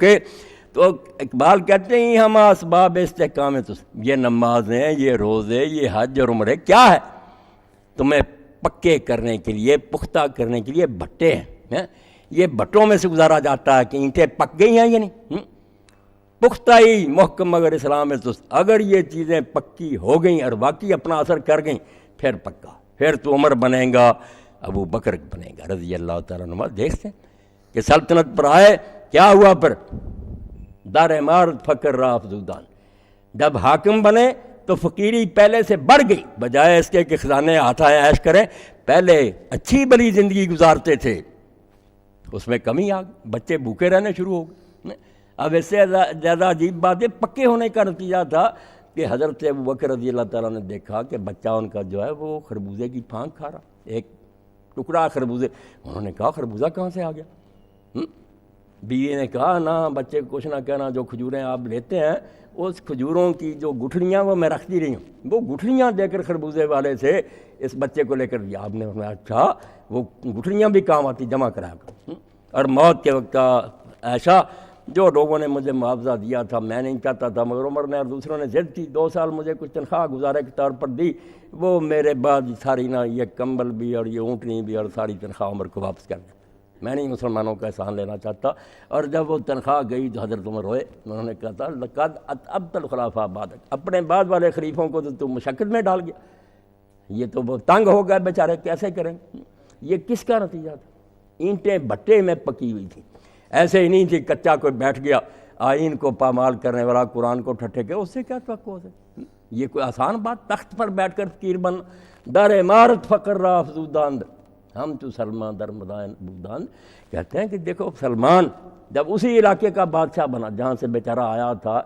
کہ تو اقبال کہتے ہیں ہم اسباب استحکام تو یہ نمازیں، یہ روزے، یہ حج اور عمرے کیا ہے؟ تمہیں پکے کرنے کے لیے، پختہ کرنے کے لیے بھٹے ہیں۔ یہ بھٹوں میں سے گزارا جاتا ہے کہ اینٹیں پک گئی ہیں یا نہیں۔ پختہ ہی محکم اگر اسلام ہے تو اگر یہ چیزیں پکی ہو گئیں اور واقعی اپنا اثر کر گئیں پھر پکا، پھر تو عمر بنے گا، ابو بکر بنے گا رضی اللہ تعالیٰ عنہ۔ دیکھتے ہیں کہ سلطنت پر آئے، کیا ہوا پھر؟ دار عمارت فقر رہا افزودان۔ جب حاکم بنے تو فقیری پہلے سے بڑھ گئی، بجائے اس کے کہ خزانے ہاتھ آئے عیش کریں، پہلے اچھی بلی زندگی گزارتے تھے، اس میں کمی آ گئی، بچے بھوکے رہنے شروع ہو گئے۔ اب اس سے زیادہ عجیب بات ہے، پکے ہونے کا نتیجہ تھا کہ حضرت ابو بکر رضی اللہ تعالیٰ نے دیکھا کہ بچہ ان کا جو ہے وہ خربوزے کی پھانک کھا رہا، ایک ٹکڑا خربوزے۔ انہوں نے کہا خربوزہ کہاں سے آ گیا؟ بیوی نے کہا نہ بچے کو کچھ نہ کہنا، جو کھجوریں آپ لیتے ہیں اس کھجوروں کی جو گٹھلیاں وہ میں رکھتی رہی ہوں، وہ گٹھلیاں دے کر خربوزے والے سے اس بچے کو لے کر دیا۔ آپ نے فرمایا اچھا، وہ گٹھلیاں بھی کام آتی، جمع کرایا کر۔ اور موت کے وقت کا ایسا جو لوگوں نے مجھے معاوضہ دیا تھا میں نہیں چاہتا تھا، مگر عمر نے اور دوسروں نے ضد کی، 2 سال مجھے کچھ تنخواہ گزارے کے طور پر دی، وہ میرے بعد ساری نہ یہ کمبل بھی اور یہ اونٹنی بھی اور ساری تنخواہ عمر کو واپس کر دی۔ میں نہیں مسلمانوں کا احسان لینا چاہتا۔ اور جب وہ تنخواہ گئی تو حضرت عمر روئے، انہوں نے کہا تھا لقد اتعبت الخلفاء بعدک، اپنے بعد والے خلیفوں کو تو مشقت میں ڈال گیا، یہ تو وہ تنگ ہو گئے بیچارے، کیسے کریں؟ یہ کس کا نتیجہ تھا؟ اینٹیں بھٹے میں پکی ہوئی تھیں، ایسے ہی نہیں تھی کچا کوئی بیٹھ گیا آئین کو پامال کرنے والا، قرآن کو ٹھٹھے کے، اس سے کیا توقع ہو سکتی؟ یہ کوئی آسان بات؟ تخت پر بیٹھ کر فقیر بن، در عمارت فقر را افزوداند، ہم تو سلمان در مدائن بوداند۔ کہتے ہیں کہ دیکھو سلمان جب اسی علاقے کا بادشاہ بنا جہاں سے بیچارہ آیا تھا،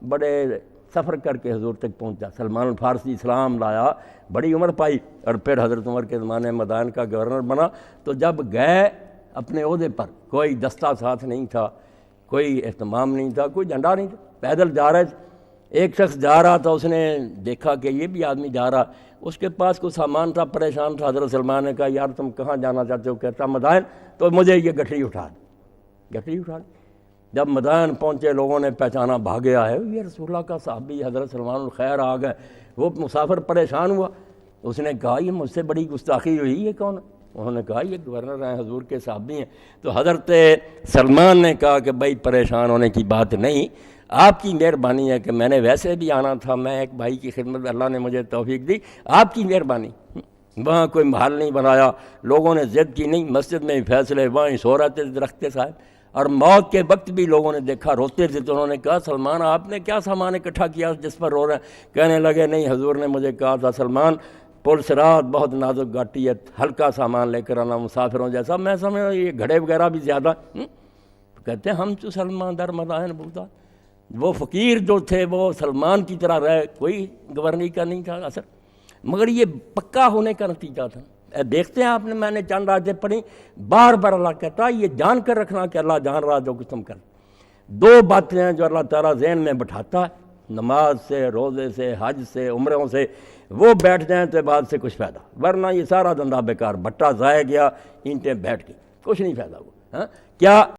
بڑے سفر کر کے حضور تک پہنچا، سلمان الفارسی اسلام لایا، بڑی عمر پائی، اور پھر حضرت عمر کے زمانے میں مدائن کا گورنر بنا۔ تو جب گئے اپنے عہدے پر، کوئی دستہ ساتھ نہیں تھا، کوئی اہتمام نہیں تھا، کوئی جھنڈا نہیں تھا، پیدل جا رہے تھے۔ ایک شخص جا رہا تھا، اس نے دیکھا کہ یہ بھی آدمی جا رہا، اس کے پاس کوئی سامان تھا، پریشان تھا۔ حضرت سلمان نے کہا یار تم کہاں جانا چاہتے ہو؟ کہتا مدائن، تو مجھے یہ گٹھڑی اٹھا دی، گٹھڑی اٹھا دی۔ جب مدائن پہنچے لوگوں نے پہچانا، بھاگے آئے، یہ رسول اللہ کا صحابی حضرت سلمان الخیر آ گئے۔ وہ مسافر پریشان ہوا، اس نے کہا یہ مجھ سے بڑی گستاخی ہوئی، یہ کون ہے؟ انہوں نے کہا یہ گورنر ہیں، حضور کے صحابی ہیں۔ تو حضرت سلمان نے کہا کہ بھائی پریشان ہونے کی بات نہیں، آپ کی مہربانی ہے کہ میں نے ویسے بھی آنا تھا، میں ایک بھائی کی خدمت، اللہ نے مجھے توفیق دی، آپ کی مہربانی۔ وہاں کوئی محل نہیں بنایا، لوگوں نے ضد کی نہیں، مسجد میں فیصلے، وہاں سو رہے تھے درخت صاحب۔ اور موت کے وقت بھی لوگوں نے دیکھا روتے تھے، تو انہوں نے کہا سلمان آپ نے کیا سامان اکٹھا کیا جس پر رو رہے ہیں؟ کہنے لگے نہیں حضور نے مجھے کہا تھا سلمان پل سرات بہت نازک گاٹی ہے، ہلکا سامان لے کر آنا مسافروں جیسا، میں سمجھ رہا یہ گھڑے وغیرہ بھی زیادہ۔ کہتے ہیں ہم تو سلمان در مدائن بودا، وہ فقیر جو تھے وہ سلمان کی طرح رہے، کوئی گورنری کا نہیں تھا اثر، مگر یہ پکا ہونے کا نتیجہ تھا۔ دیکھتے ہیں آپ نے، میں نے چند آیتیں پڑھی، بار بار اللہ کہتا ہے یہ جان کر رکھنا کہ اللہ جان رہا جو کچھ تم کر۔ 2 باتیں ہیں جو اللہ تعالیٰ ذہن میں بٹھاتا ہے، نماز سے، روزے سے، حج سے، عمروں سے، وہ بیٹھ جائیں تو بعد سے کچھ فائدہ، ورنہ یہ سارا دندہ بیکار، بٹا ضائع گیا، اینٹیں بیٹھ گئی، کچھ نہیں فائدہ ہوا۔ کیا